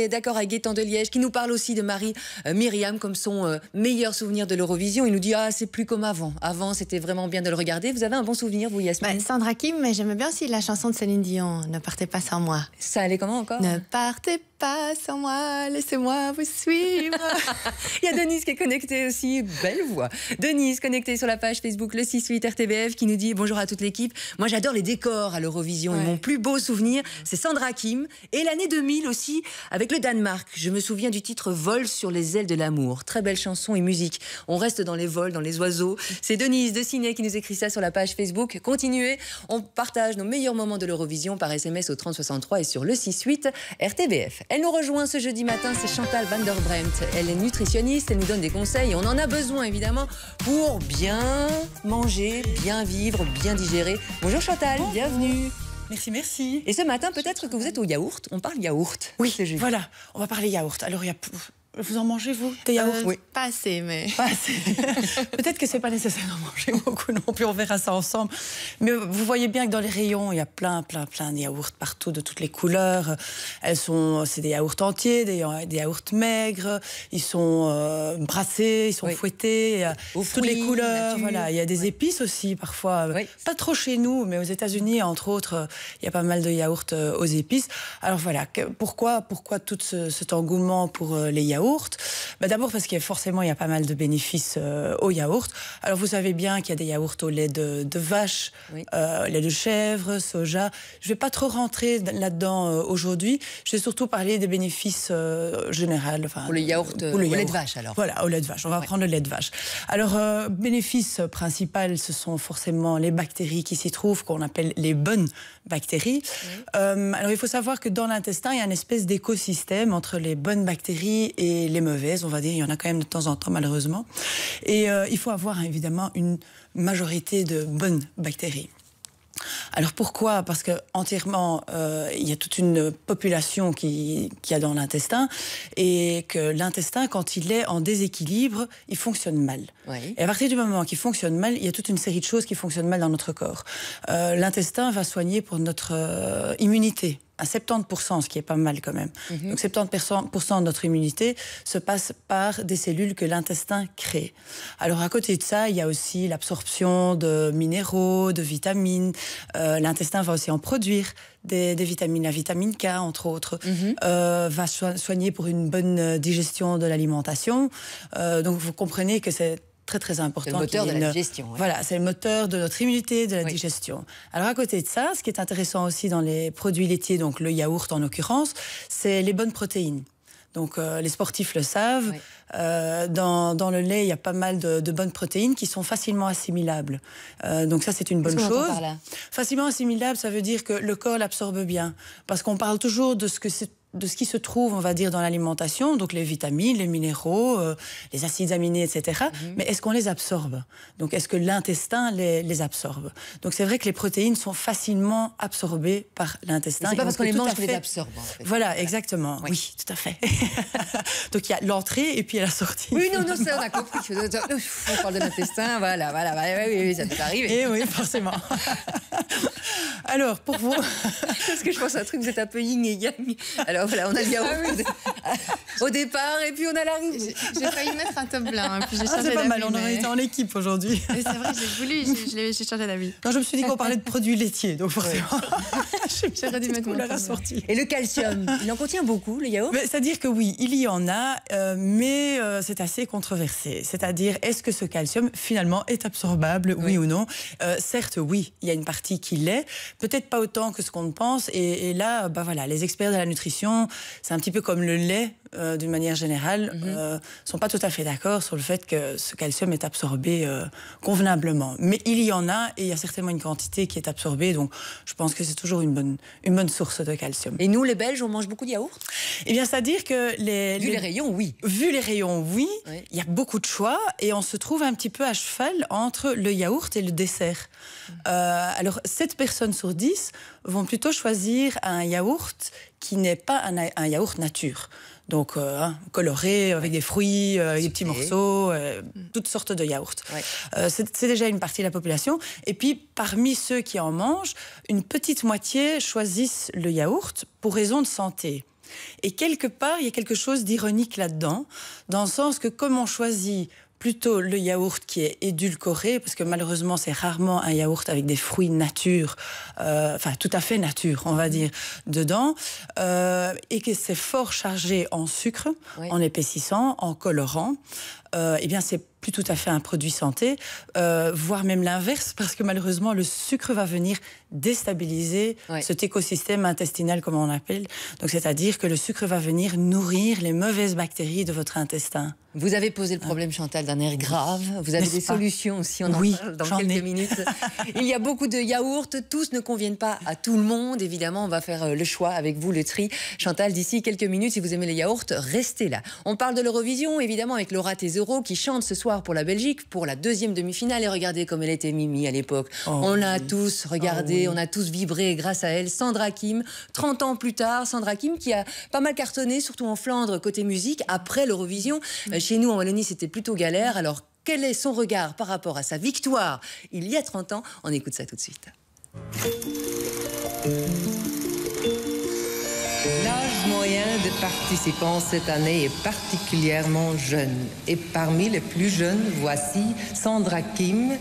d'accord avec Gaëtan de Liège, qui nous parle aussi de Marie Myriam comme son meilleur souvenir de l'Eurovision. Il nous dit c'est plus comme avant. Avant, c'était vraiment bien de le regarder. Vous avez un bon souvenir, vous, Yasmine? Sandra Kim, mais j'aimais bien aussi la chanson de Céline Dion, Ne partez pas sans moi. Ça allait comment encore? Ne partez pas sans moi, laissez-moi vous suivre. Il y a Denise qui est connectée aussi, belle voix. Denise connectée sur la page Facebook Le 6-8 RTBF qui nous dit bonjour à toute l'équipe. Moi j'adore les décors à l'Eurovision. Et mon plus beau souvenir, c'est Sandra Kim. Et l'année 2000 aussi, avec le Danemark. Je me souviens du titre Vol sur les ailes de l'amour. Très belle chanson et musique. On reste dans les vols, dans les oiseaux. C'est Denise de Ciné qui nous écrit ça sur la page Facebook. Continuez, on partage nos meilleurs moments de l'Eurovision par SMS au 3063 et sur le 6-8 RTBF. Elle nous rejoint ce jeudi matin, c'est Chantal van der Bremt. Elle est nutritionniste, elle nous donne des conseils. On en a besoin évidemment pour bien manger, bien vivre, bien digérer. Bonjour Chantal, bienvenue. Merci. Et ce matin, peut-être que vous êtes au yaourt. On parle yaourt. Oui, voilà, on va parler yaourt. Alors, vous en mangez, vous, des yaourts? Oui. Pas assez, mais... Pas assez. Peut-être que c'est pas nécessaire d'en manger beaucoup non plus, on verra ça ensemble. Mais vous voyez bien que dans les rayons, il y a plein de yaourts partout, de toutes les couleurs. C'est des yaourts entiers, des yaourts maigres, ils sont brassés, ils sont fouettés, toutes les couleurs. Voilà. Il y a des épices aussi, parfois. Pas trop chez nous, mais aux États-Unis, entre autres, il y a pas mal de yaourts aux épices. Alors voilà, pourquoi tout cet engouement pour les yaourts? D'abord parce qu'il y a pas mal de bénéfices au yaourt. Alors vous savez bien qu'il y a des yaourts au lait de vache, lait de chèvre, soja. Je ne vais pas trop rentrer là-dedans aujourd'hui. Je vais surtout parler des bénéfices généraux. Pour le yaourt, au lait de vache alors. Voilà, au lait de vache. On va prendre le lait de vache. Alors, bénéfice principal, ce sont forcément les bactéries qui s'y trouvent, qu'on appelle les bonnes bactéries. Alors il faut savoir que dans l'intestin, il y a une espèce d'écosystème entre les bonnes bactéries et les mauvaises, on va dire. Il y en a quand même de temps en temps, malheureusement. Et il faut avoir évidemment une majorité de bonnes bactéries. Alors pourquoi? Parce que entièrement, il y a toute une population qui a dans l'intestin, et que l'intestin, quand il est en déséquilibre, il fonctionne mal. Et à partir du moment qu'il fonctionne mal, il y a toute une série de choses qui fonctionnent mal dans notre corps. L'intestin va soigner pour notre immunité. À 70%, ce qui est pas mal quand même. Donc 70% de notre immunité se passe par des cellules que l'intestin crée. Alors à côté de ça, il y a aussi l'absorption de minéraux, de vitamines. L'intestin va aussi en produire des vitamines, la vitamine K entre autres, va soigner pour une bonne digestion de l'alimentation. Donc vous comprenez que c'est très important. C'est le moteur de la digestion. Voilà, c'est le moteur de notre immunité, de la digestion. Alors à côté de ça, ce qui est intéressant aussi dans les produits laitiers, donc le yaourt en l'occurrence, c'est les bonnes protéines. Donc les sportifs le savent. Dans le lait, il y a pas mal de bonnes protéines qui sont facilement assimilables. Donc ça, c'est une bonne chose. Facilement assimilable, ça veut dire que le corps l'absorbe bien. Parce qu'on parle toujours de ce qui se trouve, on va dire, dans l'alimentation, donc les vitamines, les minéraux, les acides aminés, etc. Mais est-ce qu'on les absorbe? Donc, est-ce que l'intestin les absorbe? Donc, c'est vrai que les protéines sont facilement absorbées par l'intestin. C'est pas parce qu'on les mange qu'on les absorbe, en fait. Voilà, exactement. Oui, tout à fait. Donc, il y a l'entrée et puis il y a la sortie. Oui, non, ça, on a compris. On parle de l'intestin, voilà. Oui, ça peut arriver. Et oui, forcément. Alors, pour vous... Parce que je pense à un truc, vous êtes un peu yin et yang. Alors voilà, on a le yaourt au départ et puis on a l'arrivée. J'ai failli mettre un top blanc. Puis j'ai changé c'est pas mal, on mais... aurait été en équipe aujourd'hui. C'est vrai, j'ai changé d'avis. Non, je me suis dit qu'on parlait de produits laitiers, donc forcément... J'aurais dû mettre mon top sortie. Et le calcium, il en contient beaucoup, le yaourt? C'est-à-dire que oui, il y en a, mais c'est assez controversé. C'est-à-dire, est-ce que ce calcium, finalement, est absorbable, oui ou non? Certes, oui, il y a une partie qui l'est, peut-être pas autant que ce qu'on pense. Et là, voilà, les experts de la nutrition, c'est un petit peu comme le lait, d'une manière générale, sont pas tout à fait d'accord sur le fait que ce calcium est absorbé convenablement. Mais il y en a, et il y a certainement une quantité qui est absorbée, donc je pense que c'est toujours une bonne source de calcium. Et nous, les Belges, on mange beaucoup de yaourt? Eh bien, c'est-à-dire que Vu les rayons, oui. Vu les rayons, oui. Il y a beaucoup de choix, et on se trouve un petit peu à cheval entre le yaourt et le dessert. Alors, 7 personnes sur 10 vont plutôt choisir un yaourt qui n'est pas un yaourt nature. Donc, coloré, avec des fruits, des petits morceaux, toutes sortes de yaourts. Ouais. C'est déjà une partie de la population. Et puis, parmi ceux qui en mangent, une petite moitié choisissent le yaourt pour raison de santé. Et quelque part, il y a quelque chose d'ironique là-dedans, dans le sens que comme on choisit plutôt le yaourt qui est édulcoré, parce que malheureusement, c'est rarement un yaourt avec des fruits nature, enfin tout à fait nature, on va dire, dedans, et que c'est fort chargé en sucre, en épaississant, en colorant, eh bien c'est plus tout à fait un produit santé, voire même l'inverse, parce que malheureusement, le sucre va venir déstabiliser cet écosystème intestinal, comme on l'appelle. Donc, c'est-à-dire que le sucre va venir nourrir les mauvaises bactéries de votre intestin. Vous avez posé le problème, Chantal, d'un air grave. Vous avez des solutions aussi, on en parle dans quelques minutes. Il y a beaucoup de yaourts, tous ne conviennent pas à tout le monde. Évidemment, on va faire le choix avec vous, le tri. Chantal, d'ici quelques minutes, si vous aimez les yaourts, restez là. On parle de l'Eurovision, évidemment, avec Laura Tesoro, qui chante ce soir pour la Belgique, pour la 2e demi-finale. Et regardez comme elle était Mimi à l'époque. On a tous regardé, on a tous vibré grâce à elle. Sandra Kim, 30 ans plus tard, Sandra Kim qui a pas mal cartonné, surtout en Flandre, côté musique, après l'Eurovision. Chez nous, en Wallonie, c'était plutôt galère. Alors, quel est son regard par rapport à sa victoire il y a 30 ans? On écoute ça tout de suite. L'âge moyen de participants cette année est particulièrement jeune. Et parmi les plus jeunes, voici Sandra Kim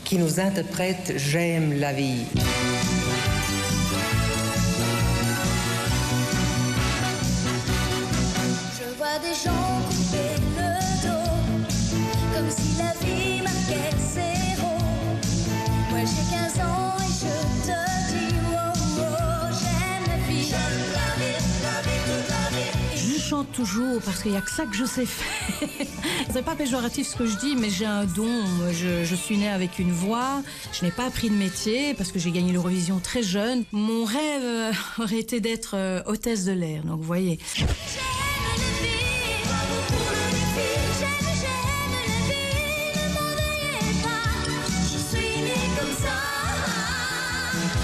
qui nous interprète « J'aime la vie ». Je vois des gens couper le dos, comme si la vie marquait zéro. Moi j'ai 15 ans et je te dis oh, oh, j'aime la vie. J'aime la vie, toute la vie. Je chante toujours parce qu'il n'y a que ça que je sais faire. C'est pas péjoratif ce que je dis, mais j'ai un don. Je suis née avec une voix. Je n'ai pas appris de métier parce que j'ai gagné l'Eurovision très jeune. Mon rêve aurait été d'être hôtesse de l'air. Donc vous voyez.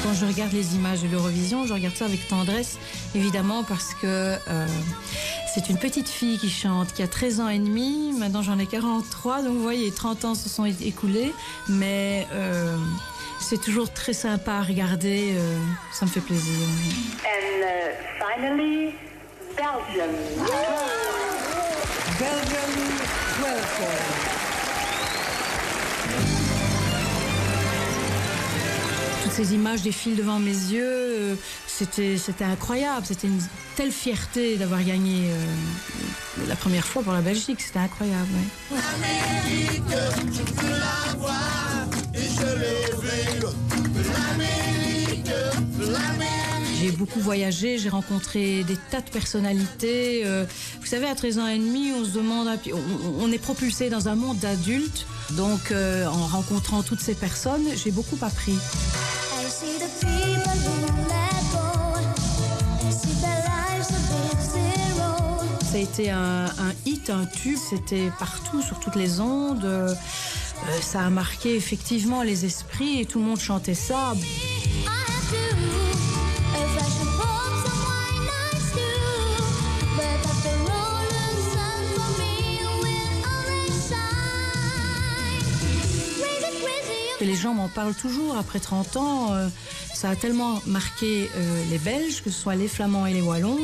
Quand je regarde les images de l'Eurovision, je regarde ça avec tendresse, évidemment, parce que c'est une petite fille qui chante, qui a 13 ans et demi. Maintenant, j'en ai 43, donc vous voyez, 30 ans se sont écoulés. Mais c'est toujours très sympa à regarder, ça me fait plaisir. And finally, Belgium. Belgium, welcome. Ces images défilent devant mes yeux, c'était incroyable, c'était une telle fierté d'avoir gagné la première fois pour la Belgique, c'était incroyable. Ouais. L'Amérique, je veux la voir et je l'ai vue. L'Amérique. J'ai beaucoup voyagé, j'ai rencontré des tas de personnalités. Vous savez, à 13 ans et demi, on se demande, on est propulsé dans un monde d'adultes. Donc, en rencontrant toutes ces personnes, j'ai beaucoup appris. Ça a été un hit, un tube, c'était partout, sur toutes les ondes. Ça a marqué effectivement les esprits et tout le monde chantait ça. Et les gens m'en parlent toujours après 30 ans. Ça a tellement marqué les Belges, que ce soit les Flamands et les Wallons.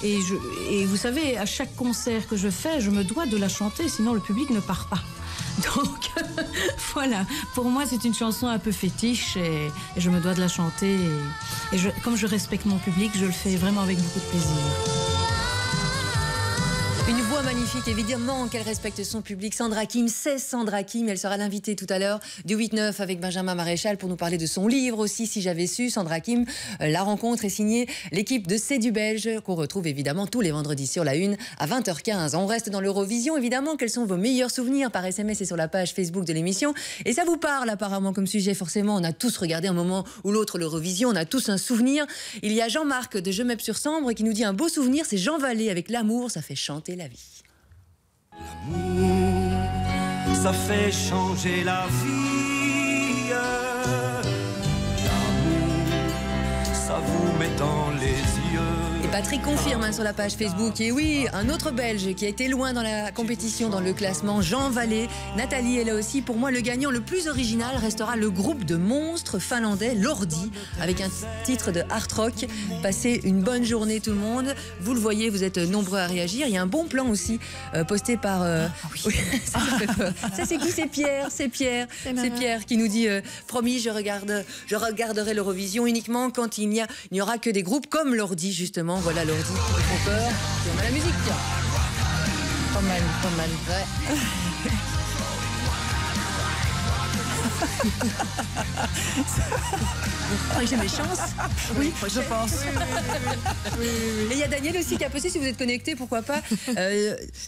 Et vous savez, à chaque concert que je fais, je me dois de la chanter, sinon le public ne part pas. Donc voilà, pour moi c'est une chanson un peu fétiche et je me dois de la chanter. Et comme je respecte mon public, je le fais vraiment avec beaucoup de plaisir. Une voix magnifique. magnifique, évidemment qu'elle respecte son public. Sandra Kim, c'est Sandra Kim. Elle sera l'invitée tout à l'heure du 8-9 avec Benjamin Maréchal pour nous parler de son livre aussi, Si j'avais su. Sandra Kim, la rencontre est signée l'équipe de C'est du Belge qu'on retrouve évidemment tous les vendredis sur la Une à 20h15. On reste dans l'Eurovision, évidemment. Quels sont vos meilleurs souvenirs par SMS et sur la page Facebook de l'émission? Et ça vous parle apparemment comme sujet, forcément. On a tous regardé un moment ou l'autre l'Eurovision. On a tous un souvenir. Il y a Jean-Marc de Je m'aime sur Sambre qui nous dit un beau souvenir, c'est Jean Vallée avec L'amour, ça fait chanter la vie. Ça fait changer la vie. L'amour, ça vous met dans les yeux. Et Patrick confirme sur la page Facebook. Et oui, un autre Belge qui a été loin dans la compétition, dans le classement, Jean Vallée. Nathalie est là aussi. Pour moi, le gagnant le plus original restera le groupe de monstres finlandais, Lordi, avec un titre de hard rock. Passez une bonne journée tout le monde. Vous le voyez, vous êtes nombreux à réagir. Il y a un bon plan aussi posté par... oui, ça fait peur. Ça, c'est qui? C'est Pierre. C'est Pierre. C'est Pierre qui nous dit promis, je regarderai l'Eurovision uniquement quand il n'y aura que des groupes comme Lordi, justement. Voilà Lordi qui font peur. Et on a la musique. Pas mal, pas mal. Ouais. Vous croyez que j'ai mes chances? Oui, je pense. Et il y a Daniel aussi qui a posté, si vous êtes connecté, pourquoi pas.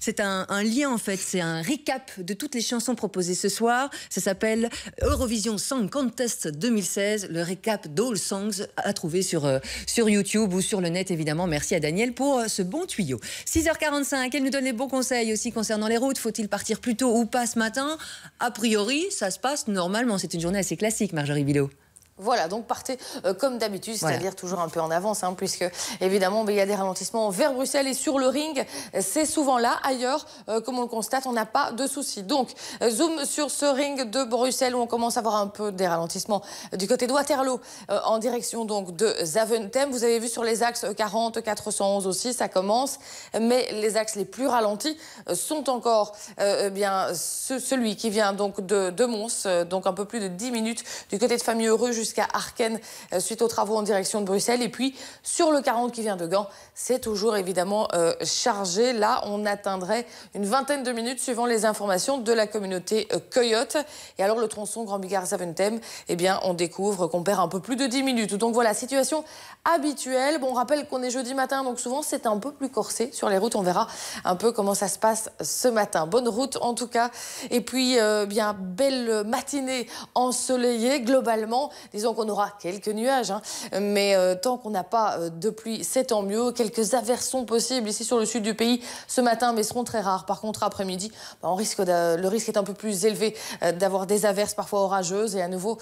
C'est un lien en fait, c'est un recap de toutes les chansons proposées ce soir. Ça s'appelle Eurovision Song Contest 2016, le recap d'All Songs à trouver sur YouTube ou sur le net évidemment. Merci à Daniel pour ce bon tuyau. 6h45, elle nous donne les bons conseils aussi concernant les routes. Faut-il partir plus tôt ou pas ce matin? A priori, ça se passe normalement. C'est une journée assez classique, Marjorie Bilot. Voilà, donc partez comme d'habitude, c'est-à-dire toujours un peu en avance, puisque évidemment il y a des ralentissements vers Bruxelles et sur le ring, c'est souvent là. Ailleurs, comme on le constate, on n'a pas de soucis. Donc, zoom sur ce ring de Bruxelles où on commence à avoir un peu des ralentissements du côté de Waterloo, en direction donc de Zaventem. Vous avez vu sur les axes 40, 411 aussi, ça commence, mais les axes les plus ralentis sont encore celui qui vient donc de Mons, donc un peu plus de 10 minutes du côté de Famille-Heureux jusqu'à Arken suite aux travaux en direction de Bruxelles. Et puis sur le 40 qui vient de Gand, c'est toujours évidemment chargé. Là, on atteindrait une vingtaine de minutes suivant les informations de la communauté Coyote. Et alors le tronçon Grand Bigard-Zaventem, eh bien on découvre qu'on perd un peu plus de 10 minutes. Donc voilà, situation habituelle. Bon, on rappelle qu'on est jeudi matin, donc souvent c'est un peu plus corsé sur les routes. On verra un peu comment ça se passe ce matin. Bonne route en tout cas. Et puis bien belle matinée ensoleillée globalement. Disons qu'on aura quelques nuages, mais tant qu'on n'a pas de pluie, c'est tant mieux. Quelques averses sont possibles ici sur le sud du pays ce matin, mais seront très rares. Par contre, après-midi, le risque est un peu plus élevé d'avoir des averses parfois orageuses et à nouveau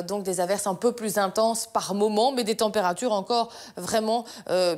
donc des averses un peu plus intenses par moment, mais des températures encore vraiment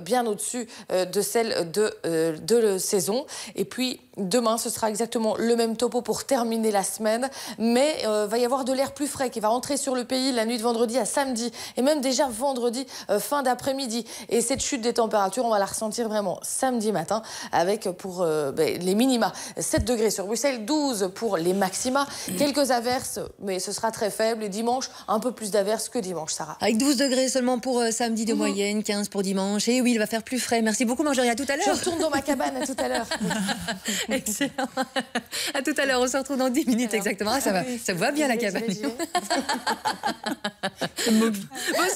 bien au-dessus de celles de saison. Et puis demain, ce sera exactement le même topo pour terminer la semaine, mais va y avoir de l'air plus frais qui va entrer sur le pays la nuit de vendredi à samedi et même déjà vendredi fin d'après-midi. Et cette chute des températures, on va la ressentir vraiment samedi matin avec pour les minima 7 degrés sur Bruxelles, 12 pour les maxima. Quelques averses, mais ce sera très faible. Et dimanche, un peu plus d'averses que dimanche, Sarah. Avec 12 degrés seulement pour samedi de moyenne, 15 pour dimanche. Et oui, il va faire plus frais. Merci beaucoup Marjorie, à tout à l'heure. Je retourne dans ma cabane, à tout à l'heure. Excellent. À tout à l'heure, on se retrouve dans 10 minutes exactement. Ah, ça vous va bien la cabane. Vos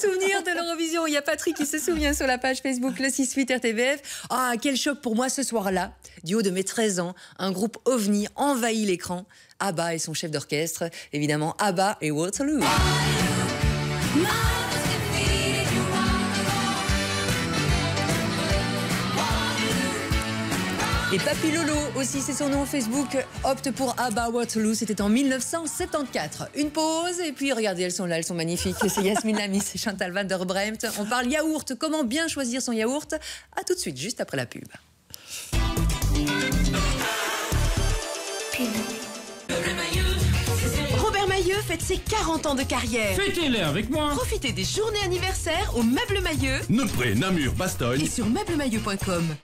souvenirs de l'Eurovision. Il y a Patrick qui se souvient sur la page Facebook, le 6-8 RTBF. Ah, quel choc pour moi ce soir-là. Du haut de mes 13 ans, un groupe OVNI envahit l'écran. ABBA et son chef d'orchestre, évidemment ABBA et Waterloo. Et Papy Lolo aussi, c'est son nom Facebook, opte pour ABBA Waterloo. C'était en 1974. Une pause et puis regardez, elles sont là, elles sont magnifiques. C'est Yasmine Lamy, c'est Chantal Van Der Bremt. On parle yaourt, comment bien choisir son yaourt. À tout de suite, juste après la pub. Robert Mailleux fête ses 40 ans de carrière. Fêtez-les avec moi. Profitez des journées anniversaires au Meuble Mailleux. Neupré, Namur, Bastogne. Et sur meublemailleux.com.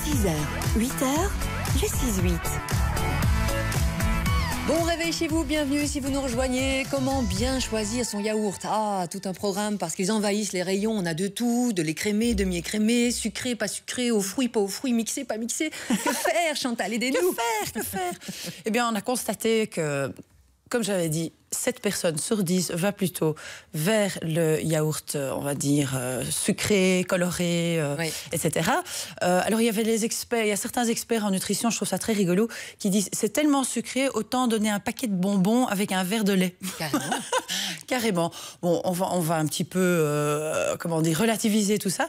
6h, 8h, le 6-8. Bon réveil chez vous, bienvenue si vous nous rejoignez. Comment bien choisir son yaourt? Ah, tout un programme parce qu'ils envahissent les rayons. On a de tout, de l'écrémé, demi-écrémé, sucré, pas sucré, aux fruits, pas aux fruits, mixé, pas mixé. Que faire, Chantal? Aidez-nous. Que faire Eh bien, on a constaté que, comme j'avais dit, 7 personnes sur 10 va plutôt vers le yaourt, on va dire, sucré, coloré, etc. Alors, il y avait les experts, il y a certains experts en nutrition, je trouve ça très rigolo, qui disent c'est tellement sucré, autant donner un paquet de bonbons avec un verre de lait. Carrément. Carrément. Bon, on va un petit peu, comment dire, relativiser tout ça.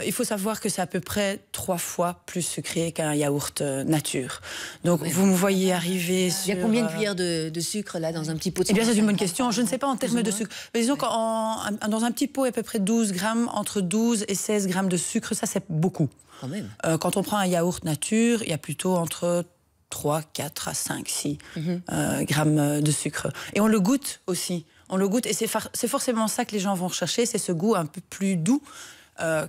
Il faut savoir que c'est à peu près 3 fois plus sucré qu'un yaourt nature. Donc, vous me voyez arriver sur... Il y a combien de cuillères de sucre, là, dans un petit pot de Eh bien, c'est une bonne question. Je ne sais pas en termes de sucre. Mais disons dans un petit pot, il y a à peu près 12 grammes, entre 12 et 16 grammes de sucre. Ça, c'est beaucoup. Quand même. Quand on prend un yaourt nature, il y a plutôt entre 3, 4 à 5, 6 grammes de sucre. Et on le goûte aussi. On le goûte et c'est forcément ça que les gens vont rechercher, c'est ce goût un peu plus doux.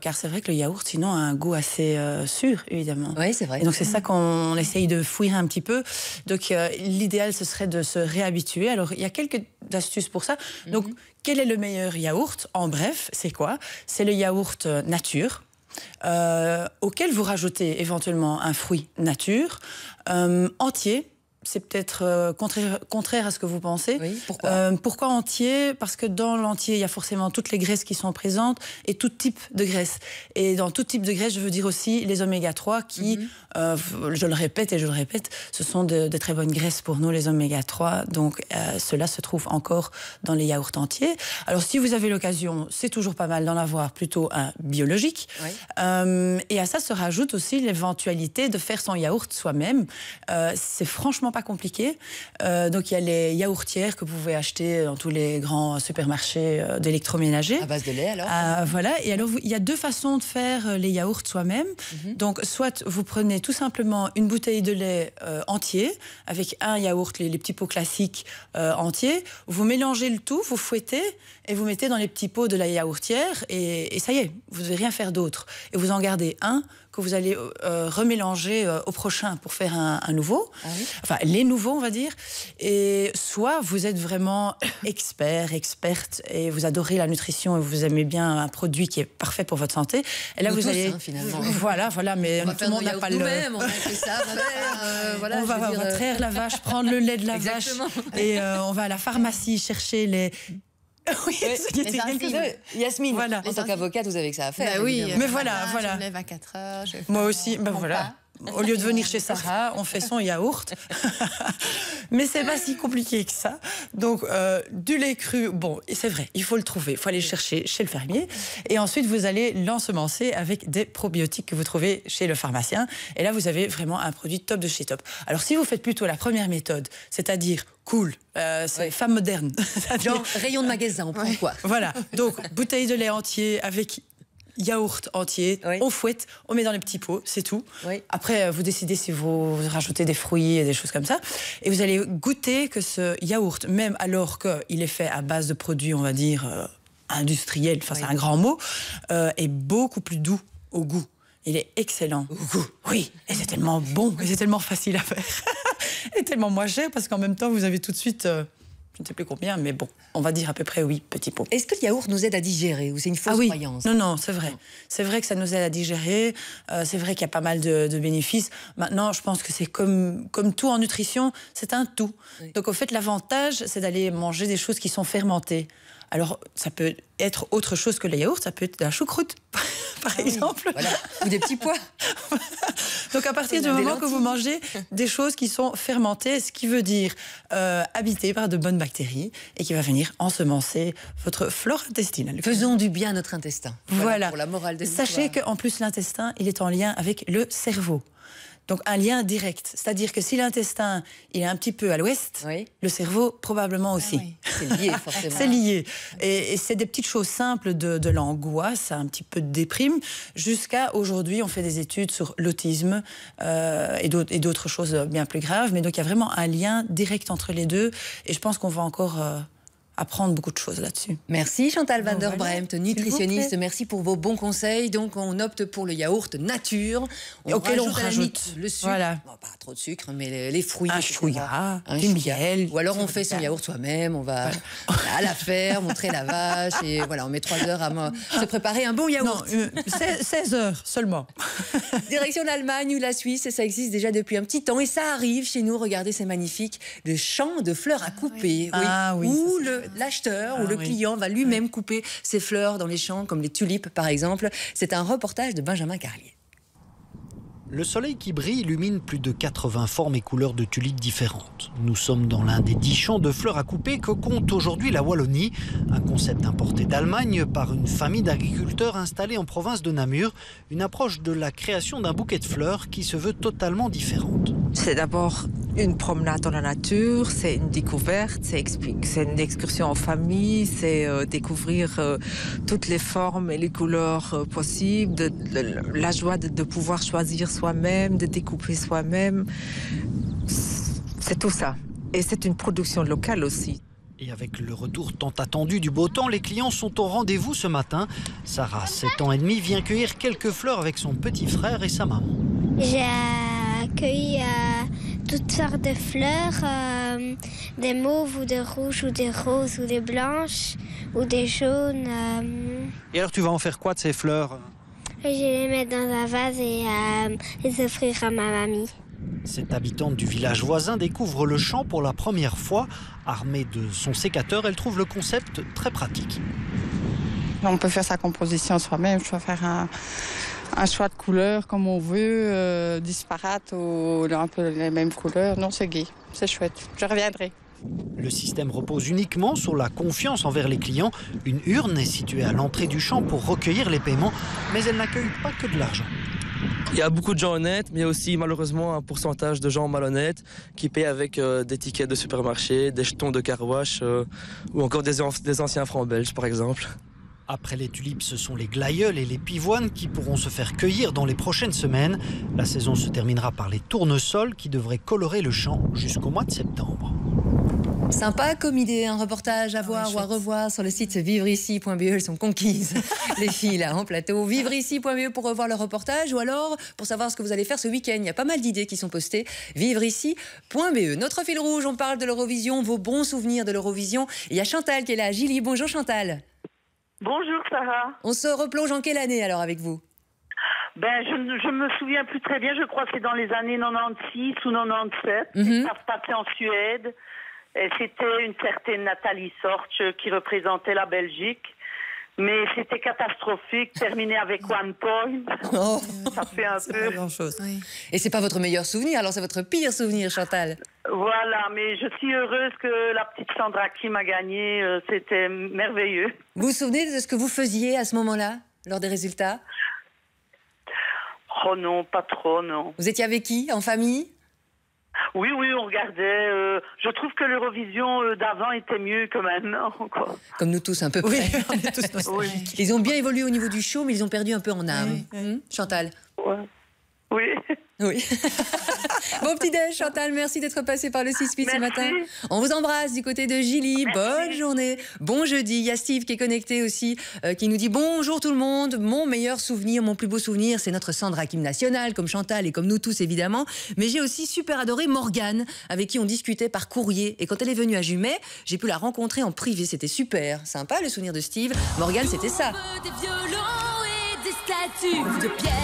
Car c'est vrai que le yaourt, sinon, a un goût assez sûr, évidemment. Oui, c'est vrai. Et donc, c'est ça qu'on essaye de fouiller un petit peu. Donc, l'idéal, ce serait de se réhabituer. Alors, il y a quelques astuces pour ça. Donc, quel est le meilleur yaourt? En bref, c'est quoi? C'est le yaourt nature. Auquel vous rajoutez éventuellement un fruit nature, entier. C'est peut-être contraire à ce que vous pensez. Oui, pourquoi? Pourquoi entier? Parce que dans l'entier, il y a forcément toutes les graisses qui sont présentes et tout type de graisse. Et dans tout type de graisse, je veux dire aussi les oméga-3 qui, je le répète et je le répète, ce sont de très bonnes graisses pour nous, les oméga-3. Donc, cela se trouve encore dans les yaourts entiers. Alors, si vous avez l'occasion, c'est toujours pas mal d'en avoir plutôt un biologique. Oui. Et à ça se rajoute aussi l'éventualité de faire son yaourt soi-même. C'est franchement pas compliqué. Donc, il y a les yaourtières que vous pouvez acheter dans tous les grands supermarchés d'électroménager. À base de lait, alors? Voilà. Et alors, il y a 2 façons de faire les yaourts soi-même. Donc, soit vous prenez tout simplement une bouteille de lait entier, avec un yaourt, les petits pots classiques entiers. Vous mélangez le tout, vous fouettez, et vous mettez dans les petits pots de la yaourtière, et ça y est, vous ne devez rien faire d'autre. Et vous en gardez un que vous allez remélanger au prochain pour faire un nouveau. Ah oui? Enfin, les nouveaux, on va dire. Et soit vous êtes vraiment experte, et vous adorez la nutrition, et vous aimez bien un produit qui est parfait pour votre santé. Et là, Nous vous tous, allez... finalement. Voilà, mais On va tout le monde n'a pas le... nous-mêmes, on va fait ça, voilà, on va traire la vache, prendre le lait de la vache, et on va à la pharmacie chercher les... Oui, Yasmine, voilà. En tant qu'avocate, vous avez que ça à faire. Bah oui, mais voilà. Je me lève à 4 heures. Moi aussi, voilà. Au lieu de venir chez Sarah, on fait son yaourt. Mais c'est pas si compliqué que ça. Donc, du lait cru, bon, c'est vrai, il faut le trouver. Il faut aller le chercher chez le fermier. Et ensuite, vous allez l'ensemencer avec des probiotiques que vous trouvez chez le pharmacien. Et là, vous avez vraiment un produit top de chez top. Alors, si vous faites plutôt la première méthode, c'est-à-dire cool, c'est femme moderne. Genre, rayon de magasin, on prend quoi? Voilà. Donc, bouteille de lait entier avec... yaourt entier, on fouette, on met dans les petits pots, c'est tout. Oui. Après, vous décidez si vous rajoutez des fruits et des choses comme ça. Et vous allez goûter que ce yaourt, même alors qu'il est fait à base de produits, on va dire, industriels, enfin c'est un grand mot, est beaucoup plus doux au goût. Il est excellent. Au goût. Oui, et c'est tellement bon, et c'est tellement facile à faire. Et tellement moins cher, parce qu'en même temps, vous avez tout de suite... je ne sais plus combien, mais bon, on va dire à peu près oui, petit pot. Est-ce que le yaourt nous aide à digérer ou c'est une fausse croyance? Non, c'est vrai. C'est vrai que ça nous aide à digérer. C'est vrai qu'il y a pas mal de bénéfices. Maintenant, je pense que c'est comme tout en nutrition, c'est un tout. Oui. Donc, au fait, l'avantage, c'est d'aller manger des choses qui sont fermentées. Alors, ça peut être autre chose que le yaourt, ça peut être de la choucroute, par exemple. Voilà. Ou des petits pois. Donc, à partir du moment que vous mangez des choses qui sont fermentées, ce qui veut dire habitées par de bonnes bactéries et qui va venir ensemencer votre flore intestinale. Faisons du bien à notre intestin. Voilà. Pour la morale de l'histoire. Sachez qu'en plus, l'intestin, il est en lien avec le cerveau. Donc, un lien direct. C'est-à-dire que si l'intestin il est un petit peu à l'ouest, le cerveau probablement aussi. Oui. C'est lié, forcément. C'est lié. Et c'est des petites choses simples de l'angoisse, un petit peu de déprime, jusqu'à aujourd'hui, on fait des études sur l'autisme et d'autres choses bien plus graves. Mais donc, il y a vraiment un lien direct entre les deux. Et je pense qu'on va encore apprendre beaucoup de choses là-dessus. Merci Chantal Van der Voilà. Bremt, S'il vous nutritionniste. plaît. Merci pour vos bons conseils. Donc on opte pour le yaourt nature. Auquel on à la limite rajoute. le sucre. Voilà. Bon, pas trop de sucre, mais les fruits. Un etc. chouïa, Un du chouïa. miel. Ou alors on fait son yaourt soi-même. On va à la ferme, on traite la vache et voilà, on met 3 heures à se préparer un bon yaourt. Non, 16 heures seulement. Direction l'Allemagne ou la Suisse, ça existe déjà depuis un petit temps et ça arrive chez nous. Regardez, c'est magnifique. De champs de fleurs à couper. Ah oui, Où ça, l'acheteur ou Ah le oui. client va lui-même couper ses fleurs dans les champs, comme les tulipes par exemple. C'est un reportage de Benjamin Carlier. Le soleil qui brille illumine plus de 80 formes et couleurs de tulipes différentes. Nous sommes dans l'un des 10 champs de fleurs à couper que compte aujourd'hui la Wallonie. Un concept importé d'Allemagne par une famille d'agriculteurs installés en province de Namur. Une approche de la création d'un bouquet de fleurs qui se veut totalement différente. C'est d'abord une promenade dans la nature, c'est une découverte, c'est une excursion en famille, c'est découvrir toutes les formes et les couleurs possibles, la joie de pouvoir choisir soi-même, de découper soi-même. C'est tout ça. Et c'est une production locale aussi. Et avec le retour tant attendu du beau temps, les clients sont au rendez-vous ce matin. Sarah, 7 ans et demi, vient cueillir quelques fleurs avec son petit frère et sa maman. J'ai accueilli toutes sortes de fleurs, des mauves ou des rouges ou des roses ou des blanches ou des jaunes. Et alors tu vas en faire quoi de ces fleurs ? Je vais les mettre dans un vase et les offrir à ma mamie. Cette habitante du village voisin découvre le champ pour la première fois. Armée de son sécateur, elle trouve le concept très pratique. On peut faire sa composition soi-même, je peux faire un choix de couleurs comme on veut, disparates ou un peu les mêmes couleurs. Non, c'est gai, c'est chouette, je reviendrai. Le système repose uniquement sur la confiance envers les clients. Une urne est située à l'entrée du champ pour recueillir les paiements, mais elle n'accueille pas que de l'argent. Il y a beaucoup de gens honnêtes, mais aussi malheureusement un pourcentage de gens malhonnêtes qui paient avec des tickets de supermarché, des jetons de car wash ou encore des anciens francs belges par exemple. Après les tulipes, ce sont les glaïeuls et les pivoines qui pourront se faire cueillir dans les prochaines semaines. La saison se terminera par les tournesols qui devraient colorer le champ jusqu'au mois de septembre. Sympa comme idée, un reportage à voir ou à revoir sur le site vivreici.be. Elles sont conquises, les filles là en plateau. Vivreici.be pour revoir le reportage ou alors pour savoir ce que vous allez faire ce week-end. Il y a pas mal d'idées qui sont postées. Vivreici.be. Notre fil rouge, on parle de l'Eurovision, vos bons souvenirs de l'Eurovision. Il y a Chantal qui est là. Gilly, bonjour Chantal. Bonjour Sarah. On se replonge en quelle année alors avec vous ? Je me souviens plus très bien, je crois que c'est dans les années 96 ou 97. Ça se passait en Suède. Et c'était une certaine Nathalie Sorge qui représentait la Belgique. Mais c'était catastrophique, terminé avec one point. Oh. Ça fait un peu... Pas grand-chose. Oui. Et c'est pas votre meilleur souvenir, alors c'est votre pire souvenir, Chantal. Voilà, mais je suis heureuse que la petite Sandra Kim a gagné. C'était merveilleux. Vous vous souvenez de ce que vous faisiez à ce moment-là, lors des résultats ? Oh non, pas trop, non. Vous étiez avec qui ? En famille ? Oui, on regardait. Je trouve que l'Eurovision d'avant était mieux que maintenant, quoi. Comme nous tous, un peu près. Oui, on est tous nostalgiques. Ils ont bien évolué au niveau du show, mais ils ont perdu un peu en âme. Chantal ? Oui. Oui. Bon petit-déj, Chantal, merci d'être passée par le 6-8 ce matin. On vous embrasse du côté de Gilly. Bonne journée. Bon jeudi. Il y a Steve qui est connecté aussi, qui nous dit bonjour tout le monde. Mon meilleur souvenir, mon plus beau souvenir, c'est notre Sandra Kim nationale, comme Chantal et comme nous tous évidemment. Mais j'ai aussi super adoré Morgane, avec qui on discutait par courrier. Et quand elle est venue à Jumet, j'ai pu la rencontrer en privé. C'était super. Sympa le souvenir de Steve. Morgane, c'était ça. Des violons et des statues de pierre.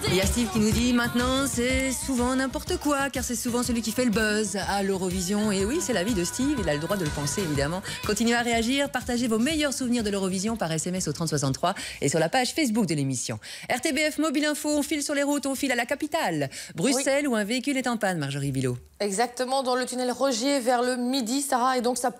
Il y a Steve qui nous dit maintenant c'est souvent n'importe quoi car c'est souvent celui qui fait le buzz à l'Eurovision. Et oui, c'est la vie de Steve, il a le droit de le penser évidemment. Continuez à réagir, partagez vos meilleurs souvenirs de l'Eurovision par SMS au 3063 et sur la page Facebook de l'émission. RTBF Mobile Info, on file sur les routes, on file à la capitale. Bruxelles où un véhicule est en panne, Marjorie Bilot. Exactement, dans le tunnel Rogier vers le midi, Sarah, et donc ça